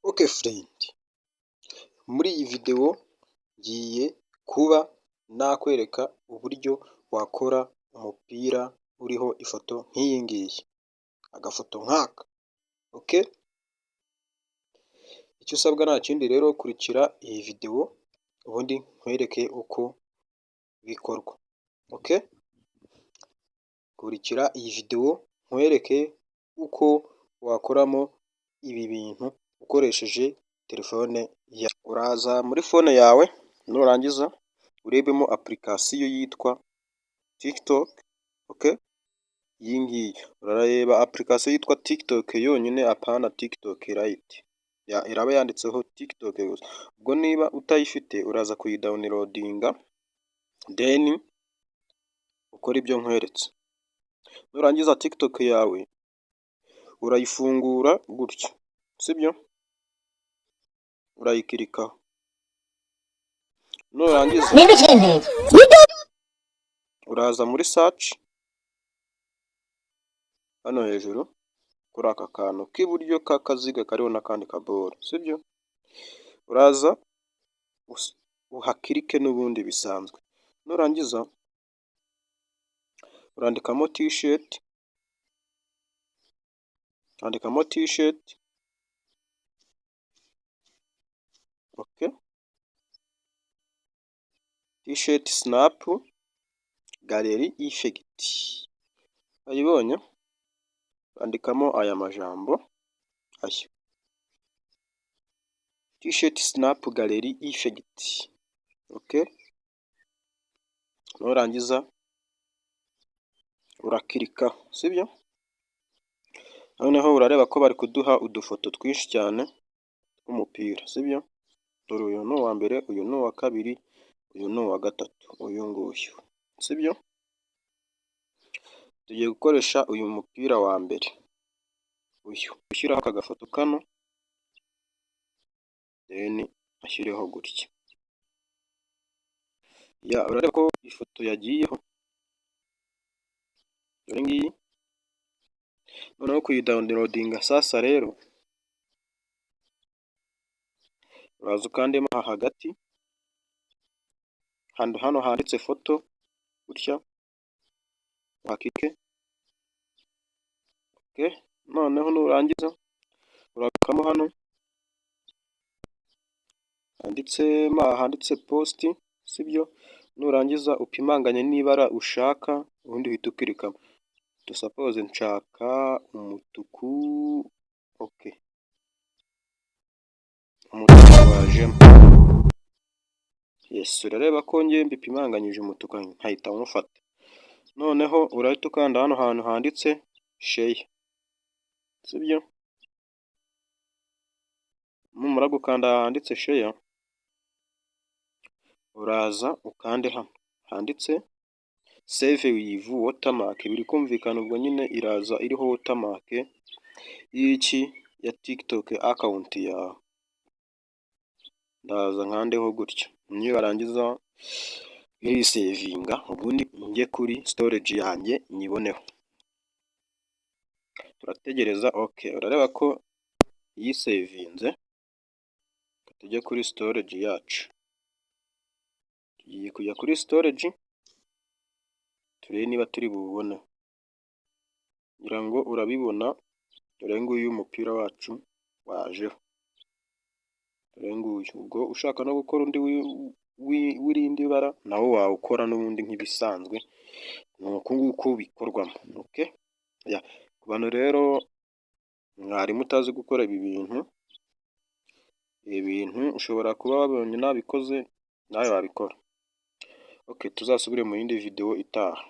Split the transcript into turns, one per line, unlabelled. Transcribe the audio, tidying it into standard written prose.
Okay friend, muri iyi video ngiye kuba nakwereka uburyo wakora umupira uriho ifoto nk'iyi ngiyi, agafoto nk'aka, okay? Icyo usabwa nta kindi rero, kurikira iyi video ubundi nkwereke uko bikorwa, okay? Kurikira iyi video nkwereke uko wakoramo ibi bintu ukoresheje telefone yawe. Uraza muri phone yawe, nurangiza urebemo application yitwa TikTok, okay? Iyi ngiyi urareba application yitwa TikTok yonyine, apana TikTok Lite, iraba yanditseho TikTok gusa. Ubwo niba utayifite uraza kuyidownloadinga then ukora ibyo nkweretse. Nurangiza TikTok yawe urayifungura gutya, sibyo? Urayikirikaho, nurangiza uraza muri search hano hejuru kuri aka kantu k'iburyo k'akaziga kariho n'akandi kaboro, sibyo? Uraza uhakirike n'ubundi bisanzwe, nurangiza urandikamo t-shirt, okay? T-shirt snap gallery effect, ayibonye? Andikamo aya majambo aya, t-shirt snap gallery effect, okay? Nurangiza urakirika, sibyo? Noneho urareba ko bari kuduha udufoto twinshi cyane tw'umupira, sibyo? Dore uyu ni uwa mbere, uyu ni uwa kabiri, uyu ni uwa gatatu, uyu nguyu, sibyo? Tugiye gukoresha uyu mupira wa mbere, uyu ushyiraho aka gafoto kano, then ashyireho gutya. Urareba ko ifoto yagiyeho, dore ngiyi. Noneho kuyidownloadinga sasa rero, uraza ukandemo aha hagati, hano handitse foto gutya, uhakike, okay? Noneho nurangiza urakamo hano handitse post, sibyo? Nurangiza upimanganye n'ibara ushaka, ubundi uhita ukirikamo. Suppose nshaka umutuku, okay? Umutuku wajemo, yes. Urareba ko ngiye mbipimanganyije umutuku, nkahita mufata. Noneho urahita ukanda hano hantu handitse share, sibyo? Numara gukanda handitse share, uraza ukande hano handitse save with watermark, biri kumvikana ubwo nyine iraza iriho watermark y'iki, ya TikTok account yawe. Ndaza nkandeho gutya, nibarangiza irisevinga, ubundi njye kuri storage yanjye nyiboneho. Turategereza, okay? Urareba ko yisevinze, tujye kuri storage yacu. Tugiye kujya kuri storage turebe niba turi bubone. Ngira ngo urabibona, dore nguyu umupira wacu wajeho, dore nguyu. Ubwo ushaka no gukora undi w'irindi bara nawo wawukora n'ubundi nk'ibisanzwe, ni uku nguku bikorwamo, okay? Ku bantu rero mwari mutazi gukora ibi bintu ushobora kuba wabonye nabikoze, nawe wabikora, okay? Tuzasubire mu yindi video itaha.